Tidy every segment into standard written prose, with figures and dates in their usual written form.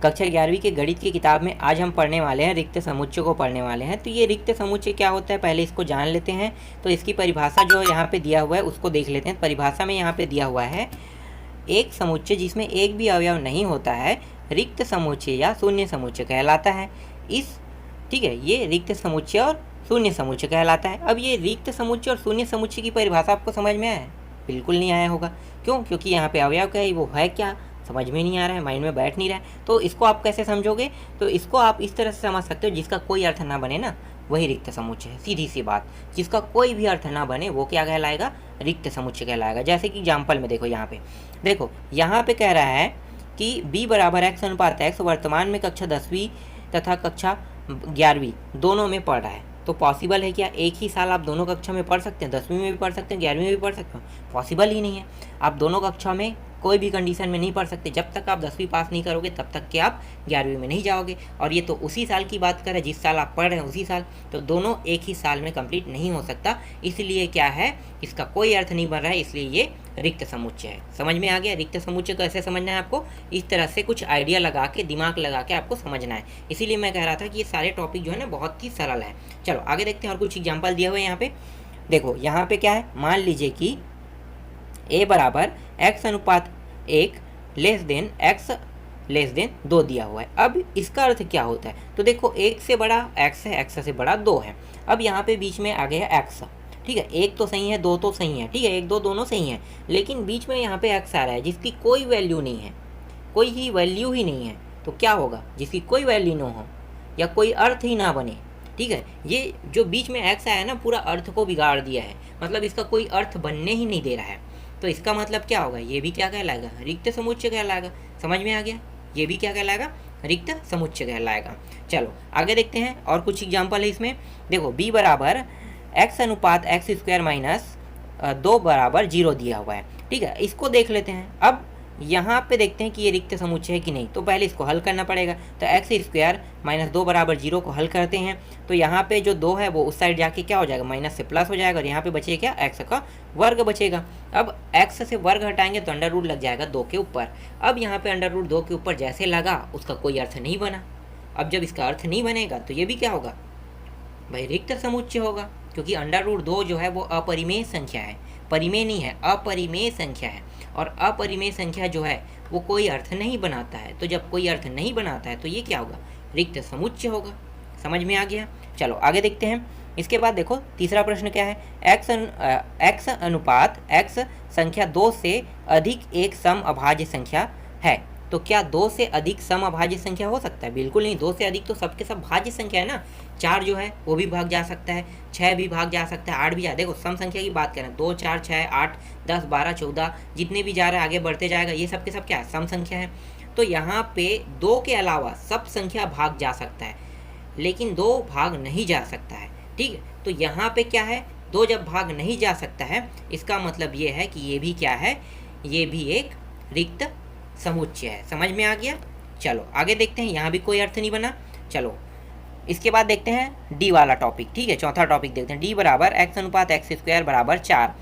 कक्षा 11वीं के गणित की किताब में आज हम पढ़ने वाले हैं, रिक्त समुच्चय को पढ़ने वाले हैं। तो ये रिक्त समुच्चय क्या होता है, पहले इसको जान लेते हैं। तो इसकी परिभाषा जो यहाँ पे दिया हुआ है उसको देख लेते हैं। परिभाषा में यहाँ पे दिया हुआ है, एक समुच्चय जिसमें एक भी अवयव नहीं होता है रिक्त समुच्चय या शून्य समुच्चय कहलाता है। ठीक है, ये रिक्त समुच्चय और शून्य समुच्चय कहलाता है। अब ये रिक्त समुच्चय और शून्य समुच्चय की परिभाषा आपको समझ में आया है? बिल्कुल नहीं आया होगा। क्यों? क्योंकि यहाँ पे अवयव क्या है, वो है क्या, समझ में नहीं आ रहा है, माइंड में बैठ नहीं रहा है। तो इसको आप कैसे समझोगे? तो इसको आप इस तरह से समझ सकते हो, जिसका कोई अर्थ ना बने ना, वही रिक्त समुच्चय है। सीधी सी बात, जिसका कोई भी अर्थ ना बने वो क्या कहलाएगा, रिक्त समुच्चय कहलाएगा। जैसे कि एग्जाम्पल में देखो, यहाँ पे कह रहा है कि b बराबर x अनुपात x वर्तमान में कक्षा 10वीं तथा कक्षा 11वीं दोनों में पढ़ रहा है। तो पॉसिबल है क्या, एक ही साल आप दोनों कक्षा में पढ़ सकते हैं? 10वीं में भी पढ़ सकते हैं, 11वीं में भी पढ़ सकते हो? पॉसिबल ही नहीं है। आप दोनों कक्षा में कोई भी कंडीशन में नहीं पढ़ सकते। जब तक आप 10वीं पास नहीं करोगे तब तक कि आप 11वीं में नहीं जाओगे। और ये तो उसी साल की बात कर रहे हैं जिस साल आप पढ़ रहे हैं, उसी साल। तो दोनों एक ही साल में कंप्लीट नहीं हो सकता, इसलिए क्या है, इसका कोई अर्थ नहीं बन रहा है, इसलिए ये रिक्त समुच्चय है। समझ में आ गया? रिक्त समुच्चय कैसे समझना है आपको, इस तरह से कुछ आइडिया लगा के, दिमाग लगा के आपको समझना है। इसीलिए मैं कह रहा था कि ये सारे टॉपिक जो है ना बहुत ही सरल है। चलो आगे देखते हैं, और कुछ एग्जाम्पल दिए हुए हैं यहाँ पे। देखो यहाँ पे क्या है, मान लीजिए कि a बराबर x अनुपात 1 less than x less than 2 दिया हुआ है। अब इसका अर्थ क्या होता है? तो देखो, 1 से बड़ा x है, x से बड़ा 2 है। अब यहाँ पे बीच में आ गया है x, ठीक है। 1 तो सही है, 2 तो सही है, ठीक है, 1 2 दोनों सही है, लेकिन बीच में यहाँ पे x आ रहा है जिसकी कोई वैल्यू नहीं है, कोई ही वैल्यू ही नहीं है। तो क्या होगा, जिसकी कोई वैल्यू ना हो या कोई अर्थ ही ना बने, ठीक है। ये जो बीच में x आया है ना, पूरा अर्थ को बिगाड़ दिया है, मतलब इसका कोई अर्थ बनने ही नहीं दे रहा है। तो इसका मतलब क्या होगा, ये भी क्या कहलाएगा, रिक्त समुच्चय कहलाएगा। समझ में आ गया? ये भी क्या कहलाएगा, रिक्त समुच्चय कहलाएगा। चलो आगे देखते हैं, और कुछ एग्जाम्पल है इसमें। देखो b बराबर x अनुपात x स्क्वायर माइनस 2 बराबर 0 दिया हुआ है, ठीक है। इसको देख लेते हैं। अब यहाँ पे देखते हैं कि ये रिक्त समुच्चय है कि नहीं। तो पहले इसको हल करना पड़ेगा। तो x स्क्वायर माइनस 2 बराबर 0 को हल करते हैं। तो यहाँ पे जो 2 है वो उस साइड जाके क्या हो जाएगा, माइनस से प्लस हो जाएगा, और यहाँ पे बचेगा क्या, x का वर्ग बचेगा। अब x से वर्ग हटाएंगे तो अंडर रूट लग जाएगा 2 के ऊपर। अब यहाँ पे अंडर रूट 2 के ऊपर जैसे लगा, उसका कोई अर्थ नहीं बना। अब जब इसका अर्थ नहीं बनेगा तो ये भी क्या होगा भाई, रिक्त समुच्चय होगा, क्योंकि अंडर रूट 2 जो है वो अपरिमेय संख्या है, परिमेय नहीं है, अपरिमेय संख्या है। और अपरिमेय संख्या जो है वो कोई अर्थ नहीं बनाता है। तो जब कोई अर्थ नहीं बनाता है तो ये क्या होगा, रिक्त समुच्चय होगा। समझ में आ गया? चलो आगे देखते हैं। इसके बाद देखो तीसरा प्रश्न क्या है, x अनुपात x संख्या 2 से अधिक एक सम अभाज्य संख्या है। तो क्या 2 से अधिक सम अभाज्य संख्या हो सकता है? बिल्कुल नहीं। 2 से अधिक तो सबके सब भाज्य संख्या है ना। 4 जो है वो भी भाग जा सकता है, 6 भी भाग जा सकता है, 8 भी जा। देखो सम संख्या की बात करें, 2 4 6 8 10 12 14 जितने भी जा रहा है आगे बढ़ते जाएगा, ये सब के सब क्या है, सम संख्या है। तो यहाँ पे 2 के अलावा सब संख्या भाग जा सकता है, लेकिन 2 भाग नहीं जा सकता है, ठीक है। तो यहाँ पे क्या है, 2 जब भाग नहीं जा सकता है, इसका मतलब ये है कि ये भी क्या है, ये भी एक रिक्त समुच्चय है। समझ में आ गया? चलो आगे देखते हैं, यहाँ भी कोई अर्थ नहीं बना। चलो इसके बाद देखते हैं डी वाला टॉपिक, ठीक है, चौथा टॉपिक देखते हैं। डी बराबर x अनुपात x स्क्वायर बराबर 4,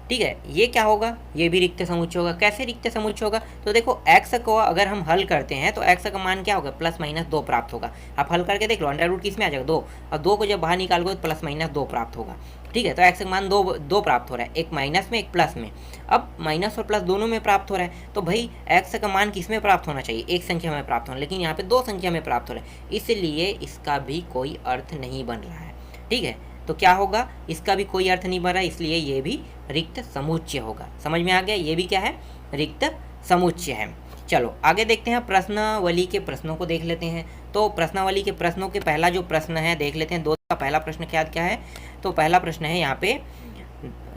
ठीक है। ये क्या होगा, ये भी रिक्त समुच्चय होगा। कैसे रिक्त समुच्चय होगा? तो देखो x को अगर हम हल करते हैं तो x का मान क्या होगा, प्लस माइनस 2 प्राप्त होगा। आप हल करके देख लो, अंडर रूट किस में आ जाएगा, 2, और 2 को जब बाहर निकालोगे तो प्लस माइनस 2 प्राप्त होगा, ठीक है। तो x का मान 2 प्राप्त हो रहा है, एक माइनस में एक प्लस में। अब माइनस और प्लस दोनों में प्राप्त हो रहा है, तो भाई x का मान किस में प्राप्त होना चाहिए, एक संख्या में प्राप्त होना, लेकिन यहाँ पे 2 संख्या में प्राप्त हो रहा है, इसलिए इसका भी कोई अर्थ नहीं बन रहा है, ठीक है। तो क्या होगा, इसका भी कोई अर्थ नहीं बन रहा है, इसलिए ये भी रिक्त समुच्चय होगा। समझ में आ गया? ये भी क्या है, रिक्त समुच्चय है। चलो आगे देखते हैं, प्रश्नावली के प्रश्नों को देख लेते हैं। तो प्रश्नावली के प्रश्नों के पहला जो प्रश्न है देख लेते हैं। 2 का पहला प्रश्न क्या है? तो पहला प्रश्न है यहाँ पे,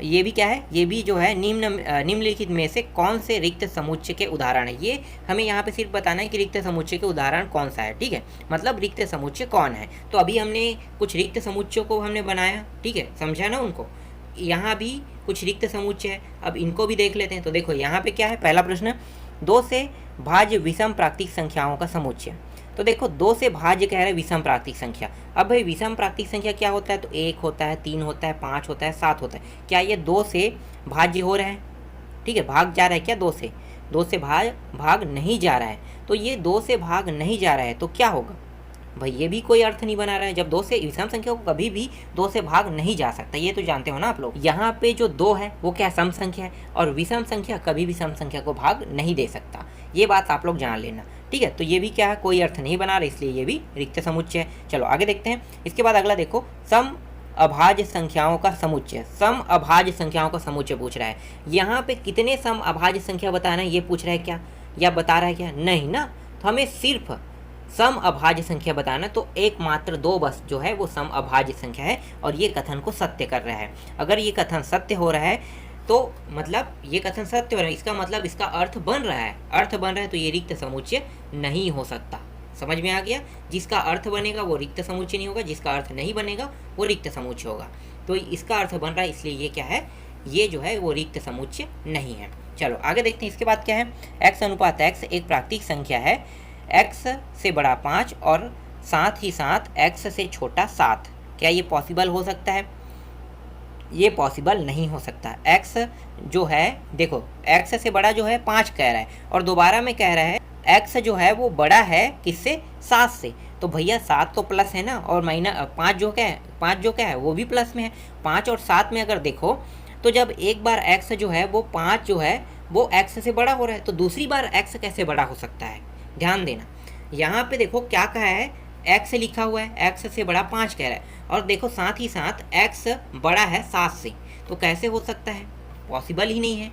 ये भी क्या है, ये भी जो है निम्नलिखित में से कौन से रिक्त समुच्चय के उदाहरण है। ये हमें यहाँ पे सिर्फ बताना है कि रिक्त समुच्चय के उदाहरण कौन सा है, ठीक है, मतलब रिक्त समुच्चय कौन है। तो अभी हमने कुछ रिक्त समुच्चयों को हमने बनाया, ठीक है, समझा ना उनको। यहाँ भी कुछ रिक्त समुच्चय है, अब इनको भी देख लेते हैं। तो देखो यहाँ पे क्या है, पहला प्रश्न, 2 से भाज्य विषम प्राकृतिक संख्याओं का समुच्चय। तो देखो 2 से भाज्य कह रहे हैं विषम प्राकृतिक संख्या। अब भाई विषम प्राकृतिक संख्या क्या होता है, तो 1 होता है, 3 होता है, 5 होता है, 7 होता है। क्या ये 2 से भाज्य हो रहा है, ठीक है, भाग जा रहा है क्या, 2 से भाग नहीं जा रहा है। तो ये 2 से भाग नहीं जा रहा है तो क्या होगा भाई, ये भी कोई अर्थ नहीं बना रहा है। जब 2 से विषम संख्या को कभी भी 2 से भाग नहीं जा सकता, ये तो जानते हो ना आप लोग। यहाँ पे जो 2 है वो क्या सम संख्या है, और विषम संख्या कभी भी सम संख्या को भाग नहीं दे सकता, ये बात आप लोग जान लेना, ठीक है। तो ये भी क्या है, कोई अर्थ नहीं बना रहा, इसलिए ये भी रिक्त समुच्चय है। चलो आगे देखते हैं। इसके बाद अगला देखो, सम अभाज्य संख्याओं का समुच्चय। सम अभाज्य संख्याओं का समुच्चय पूछ रहा है। यहाँ पे कितने सम अभाज्य संख्या बताना है ये पूछ रहा है क्या, या बता रहा है क्या, नहीं ना। तो हमें सिर्फ सम अभाज्य संख्या बताना, तो एकमात्र 2 बस जो है वो सम अभाज्य संख्या है, और ये कथन को सत्य कर रहा है। अगर ये कथन सत्य हो रहा है तो मतलब ये कथन सत्य हो रहा है, इसका मतलब इसका अर्थ बन रहा है, अर्थ बन रहा है, तो ये रिक्त समुच्चय नहीं हो सकता। समझ में आ गया, जिसका अर्थ बनेगा वो रिक्त समुच्चय नहीं होगा, जिसका अर्थ नहीं बनेगा वो रिक्त समुच्चय होगा। तो इसका अर्थ बन रहा है, इसलिए ये क्या है, ये जो है वो रिक्त समुच्चय नहीं है। चलो आगे देखते हैं। इसके बाद क्या है, x अनुपात x एक प्राकृतिक संख्या है, x से बड़ा 5 और साथ ही साथ x से छोटा 7। क्या ये पॉसिबल हो सकता है, ये पॉसिबल नहीं हो सकता। x जो है देखो, x से बड़ा जो है 5 कह रहा है, और दोबारा में कह रहा है x जो है वो बड़ा है किससे, 7 से। तो भैया 7 तो प्लस है ना, और माइनस 5 जो क्या है, 5 जो क्या है वो भी प्लस में है। 5 और 7 में अगर देखो तो जब एक बार x जो है वो 5 जो है वो x से बड़ा हो रहा है, तो दूसरी बार x कैसे बड़ा हो सकता है, ध्यान देना। यहाँ पे देखो क्या कहा है, x लिखा हुआ है, x से बड़ा 5 कह रहा है, और देखो साथ ही साथ x बड़ा है 7 से, तो कैसे हो सकता है, पॉसिबल ही नहीं है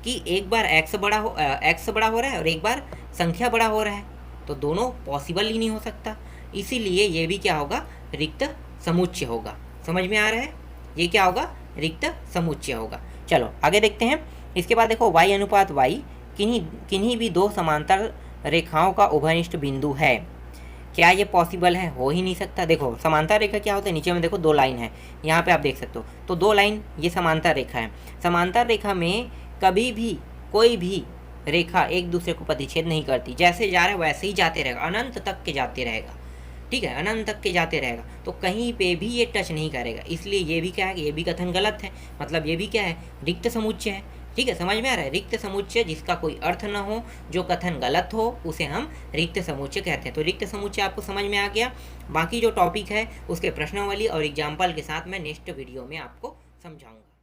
कि एक बार x बड़ा हो रहा है और एक बार संख्या बड़ा हो रहा है, तो दोनों पॉसिबल ही नहीं हो सकता। इसीलिए ये भी क्या होगा, रिक्त समुच्चय होगा। समझ में आ रहा है, ये क्या होगा, रिक्त समुच्चय होगा। चलो आगे देखते हैं। इसके बाद देखो, y अनुपात y किन्हीं भी 2 समांतर रेखाओं का उभयनिष्ठ बिंदु है। क्या ये पॉसिबल है, हो ही नहीं सकता। देखो समांतर रेखा क्या होता है, नीचे में देखो 2 लाइन है, यहाँ पे आप देख सकते हो, तो 2 लाइन ये समांतर रेखा है। समांतर रेखा में कभी भी कोई भी रेखा एक दूसरे को प्रतिच्छेद नहीं करती, जैसे जा रहा है वैसे ही जाते रहेगा, अनंत तक के जाते रहेगा, ठीक है, अनंत तक के जाते रहेगा, तो कहीं पे भी ये टच नहीं करेगा। इसलिए ये भी क्या है, ये भी कथन गलत है, मतलब ये भी क्या है, रिक्त समुच्चय है। ठीक है, समझ में आ रहा है, रिक्त समुच्चय जिसका कोई अर्थ न हो, जो कथन गलत हो, उसे हम रिक्त समुच्चय कहते हैं। तो रिक्त समुच्चय आपको समझ में आ गया। बाकी जो टॉपिक है उसके प्रश्नावली और एग्जाम्पल के साथ मैं नेक्स्ट वीडियो में आपको समझाऊंगा।